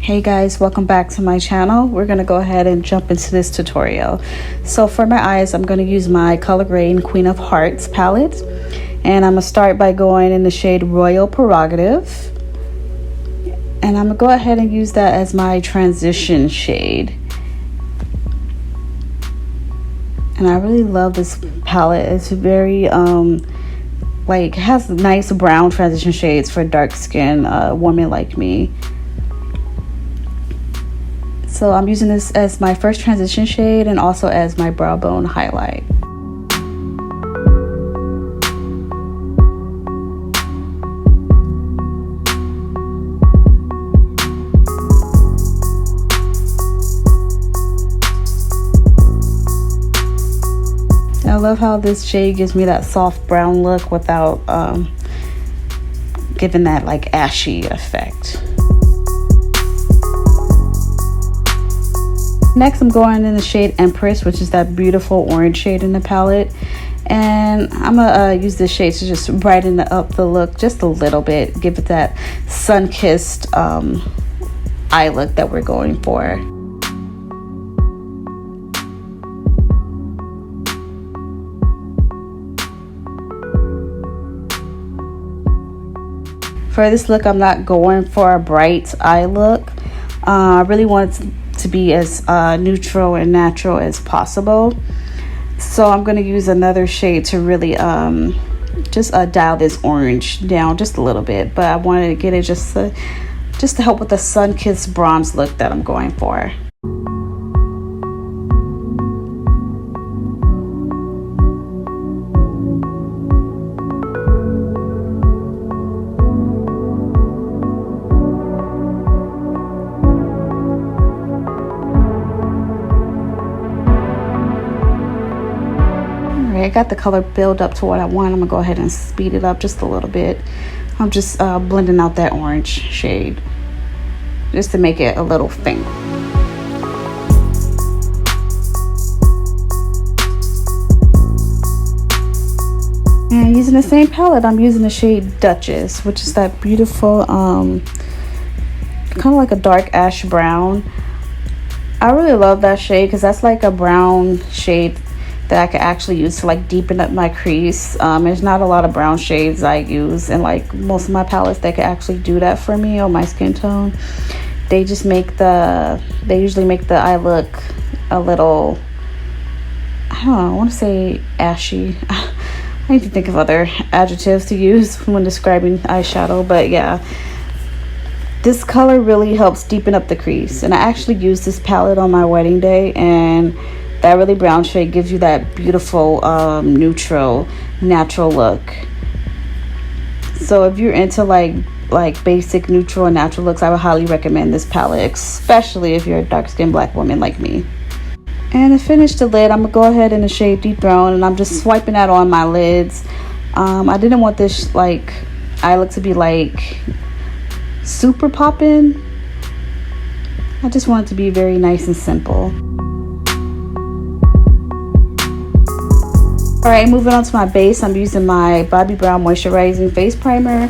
Hey guys, welcome back to my channel. We're going to go ahead and jump into this tutorial. So for my eyes, I'm going to use my Color Grain Queen of Hearts palette. And I'm going to start by going in the shade Royal Prerogative. And I'm going to go ahead and use that as my transition shade. And I really love this palette. It's very, has nice brown transition shades for dark skin women like me. So I'm using this as my first transition shade and also as my brow bone highlight. I love how this shade gives me that soft brown look without giving that like ashy effect. Next, I'm going in the shade Empress, which is that beautiful orange shade in the palette. And I'm gonna use this shade to just brighten up the look just a little bit, give it that sun-kissed eye look that we're going for. For this look, I'm not going for a bright eye look. I really want it to be as neutral and natural as possible. So I'm going to use another shade to really just dial this orange down just a little bit. But I wanted to get it just to help with the sun-kissed bronze look that I'm going for. I got the color build up to what I want. I'm gonna go ahead and speed it up just a little bit. I'm just blending out that orange shade just to make it a little faint. And using the same palette, I'm using the shade Duchess, which is that beautiful kind of like a dark ash brown. I really love that shade because that's like a brown shade that I could actually use to like deepen up my crease. There's not a lot of brown shades I use, and like most of my palettes that could actually do that for me on my skin tone. They just usually make the eye look a little, I don't know, I want to say ashy. I need to think of other adjectives to use when describing eyeshadow, but yeah. This color really helps deepen up the crease, and I actually used this palette on my wedding day, and that really brown shade gives you that beautiful neutral natural look. So if you're into like basic neutral and natural looks, I would highly recommend this palette, especially if you're a dark skinned black woman like me. And to finish the lid, I'm gonna go ahead in the shade Deep Throne, and I'm just swiping that on my lids. I didn't want this like eye look to be like super poppin'. I just want it to be very nice and simple. Alright, moving on to my base, I'm using my Bobbi Brown Moisturizing Face Primer.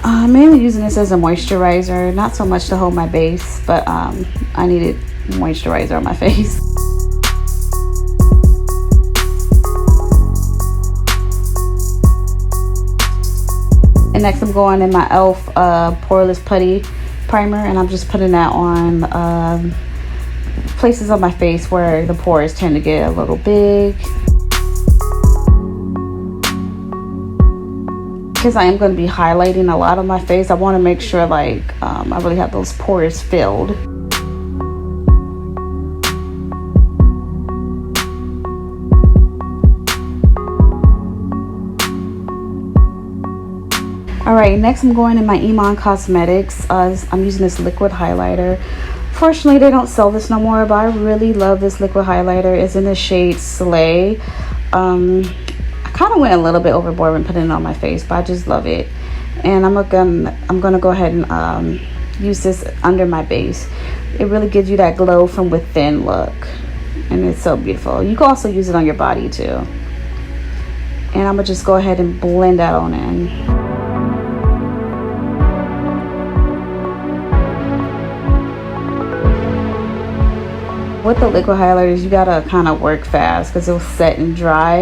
I'm mainly using this as a moisturizer, not so much to hold my base, but I needed moisturizer on my face. And next I'm going in my e.l.f. Poreless Putty Primer, and I'm just putting that on places on my face where the pores tend to get a little big. Because I am going to be highlighting a lot of my face, I want to make sure like I really have those pores filled. Alright, next I'm going in my Iman Cosmetics. I'm using this liquid highlighter. Fortunately, they don't sell this no more, but I really love this liquid highlighter. It's in the shade Slay. I kind of went a little bit overboard when putting it on my face, but I just love it. And I'm gonna go ahead and use this under my base. It really gives you that glow from within look, and it's so beautiful. You can also use it on your body too. And I'm gonna just go ahead and blend that on in. with the liquid highlighters, you gotta kind of work fast because it'll set and dry,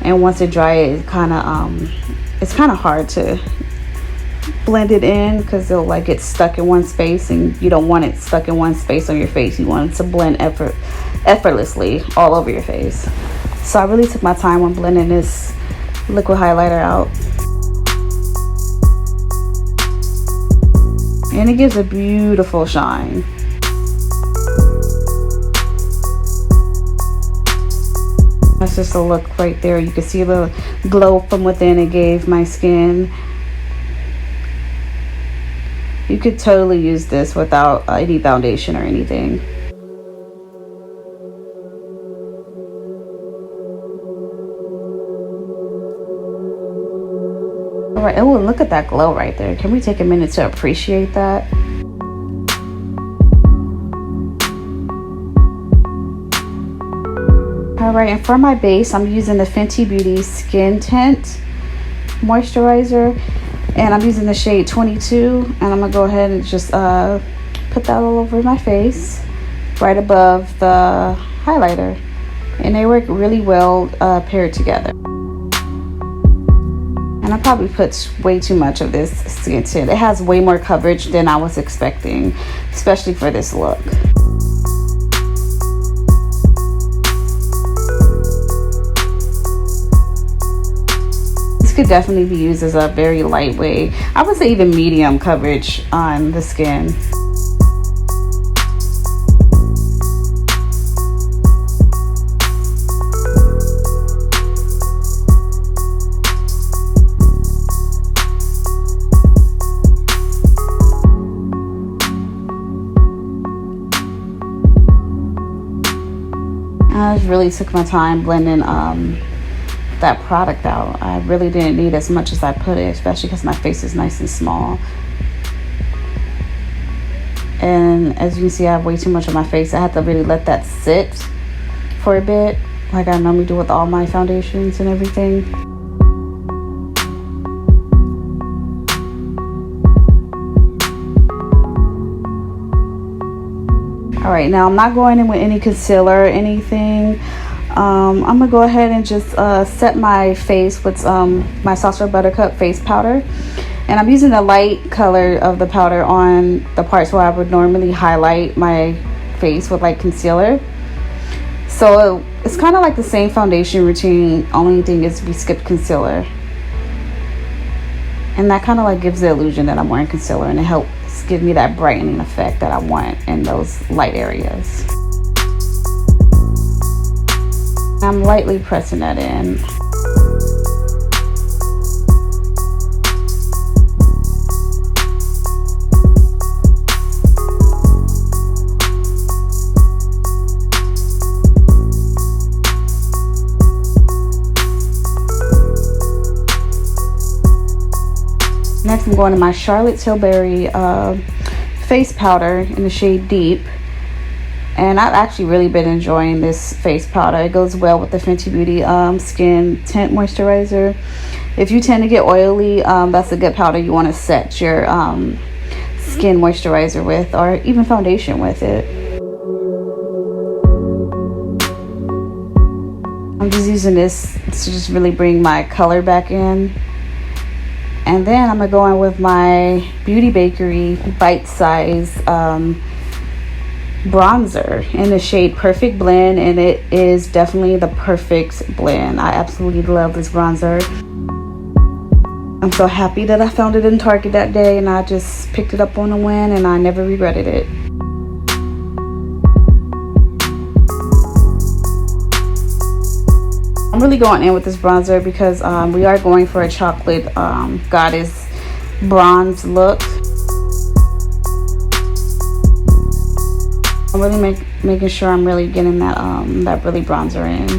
and once it dries, it's kind of hard to blend it in because it'll like get stuck in one space, and you don't want it stuck in one space on your face. You want it to blend effortlessly all over your face. So I really took my time when blending this liquid highlighter out, and it gives a beautiful shine. That's just a look right there. You can see the glow from within it gave my skin. You could totally use this without any foundation or anything. All right, oh, look at that glow right there. Can we take a minute to appreciate that? All right, and for my base, I'm using the Fenty Beauty Skin Tint Moisturizer, and I'm using the shade 22, and I'm gonna go ahead and just put that all over my face, right above the highlighter, and they work really well paired together. And I probably put way too much of this skin tint. It has way more coverage than I was expecting, especially for this look. This could definitely be used as a very lightweight, I would say even medium coverage on the skin. I just really took my time blending that product out. I really didn't need as much as I put it, especially because my face is nice and small. And as you can see, I have way too much on my face. I had to really let that sit for a bit, like I normally do with all my foundations and everything. All right, now I'm not going in with any concealer or anything. I'm gonna go ahead and just set my face with my Saucer Buttercup face powder, and I'm using the light color of the powder on the parts where I would normally highlight my face with like concealer. So it's kind of like the same foundation routine, only thing is we skipped concealer, and that kind of like gives the illusion that I'm wearing concealer, and it helps give me that brightening effect that I want in those light areas. I'm lightly pressing that in. Next, I'm going to my Charlotte Tilbury face powder in the shade Deep. And I've actually really been enjoying this face powder. It goes well with the Fenty Beauty Skin Tint Moisturizer. If you tend to get oily, that's a good powder you want to set your skin moisturizer with, or even foundation with it. I'm just using this to just really bring my color back in. And then I'm gonna go in with my Beauty Bakery Bite Size bronzer in the shade Perfect Blend, and it is definitely the perfect blend. I absolutely love this bronzer. I'm so happy that I found it in Target that day, and I just picked it up on a whim, and I never regretted it. I'm really going in with this bronzer because we are going for a chocolate goddess bronze look. I'm really making sure I'm really getting that that really bronzer in.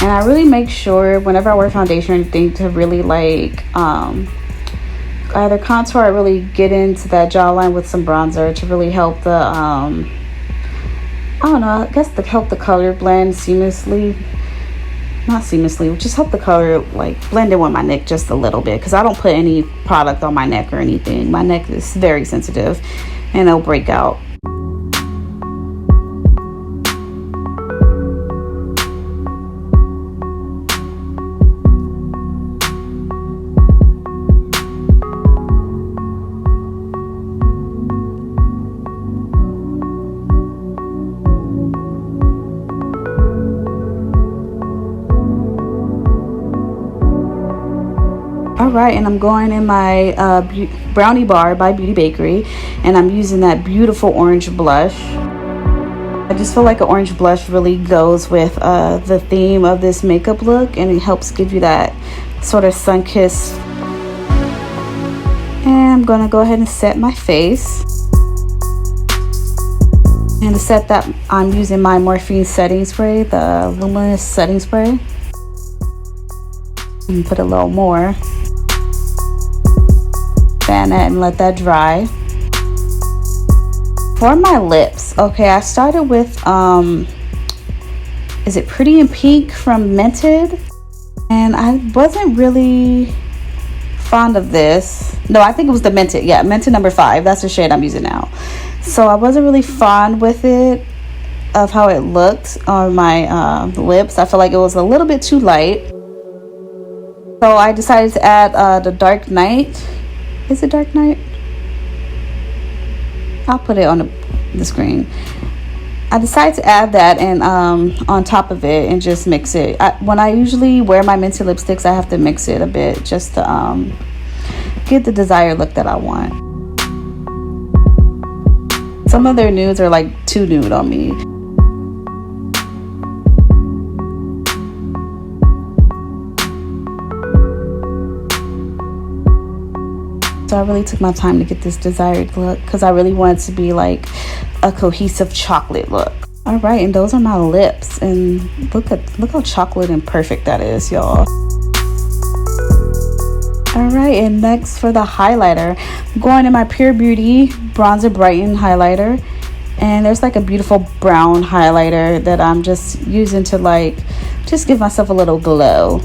And I really make sure whenever I wear foundation or anything to really like either contour or really get into that jawline with some bronzer to really help the I don't know, I guess to help the color blend seamlessly. not seamlessly, just help the color like blend in with my neck just a little bit, because I don't put any product on my neck or anything. My neck is very sensitive and it'll break out. Alright, and I'm going in my Brownie Bar by Beauty Bakery, and I'm using that beautiful orange blush. I just feel like an orange blush really goes with the theme of this makeup look, and it helps give you that sort of sun-kissed. And I'm going to go ahead and set my face. And to set that, I'm using my Morphine setting spray, the luminous setting spray. And put a little more. Fan that and let that dry. For my lips, okay, I started with is it Pretty in Pink from Mented, and I wasn't really fond of this. No, I think it was the Mented. Yeah, Mented number 5. That's the shade I'm using now. So I wasn't really fond with it, of how it looked on my lips. I feel like it was a little bit too light. So I decided to add the Dark Night. Is it Dark Night? I'll put it on the screen. I decided to add that and on top of it and just mix it. When I usually wear my Mented lipsticks, I have to mix it a bit just to get the desired look that I want. Some of their nudes are like too nude on me. So I really took my time to get this desired look, because I really wanted to be like a cohesive chocolate look. All right, and those are my lips, and look how chocolate and perfect that is, y'all. All right, and next for the highlighter, I'm going in my Pure Beauty Bronzer Brighten highlighter, and there's like a beautiful brown highlighter that I'm just using to like just give myself a little glow.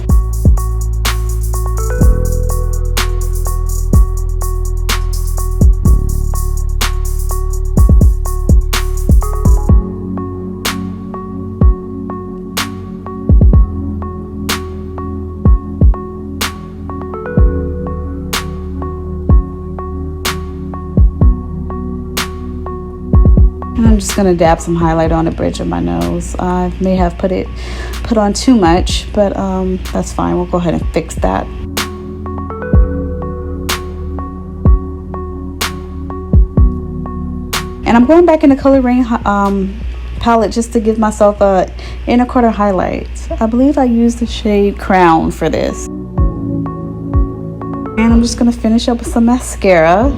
And I'm just gonna dab some highlight on the bridge of my nose. I may have put on too much, but that's fine. We'll go ahead and fix that. And I'm going back in the Color Rain palette just to give myself a inner quarter highlight. I believe I used the shade Crown for this. And I'm just gonna finish up with some mascara.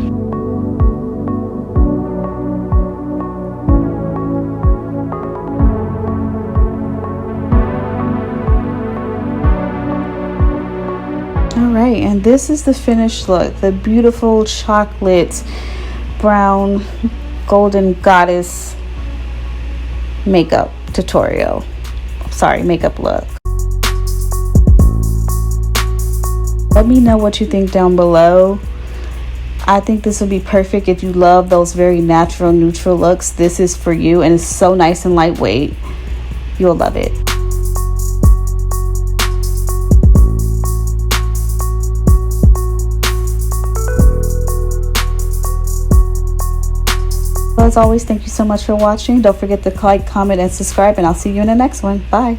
Alright, and this is the finished look. The beautiful chocolate brown golden goddess makeup tutorial. Sorry, makeup look. Let me know what you think down below. I think this would be perfect if you love those very natural, neutral looks. This is for you, and it's so nice and lightweight. You'll love it. As always, thank you so much for watching. Don't forget to like, comment, and subscribe, and I'll see you in the next one. Bye.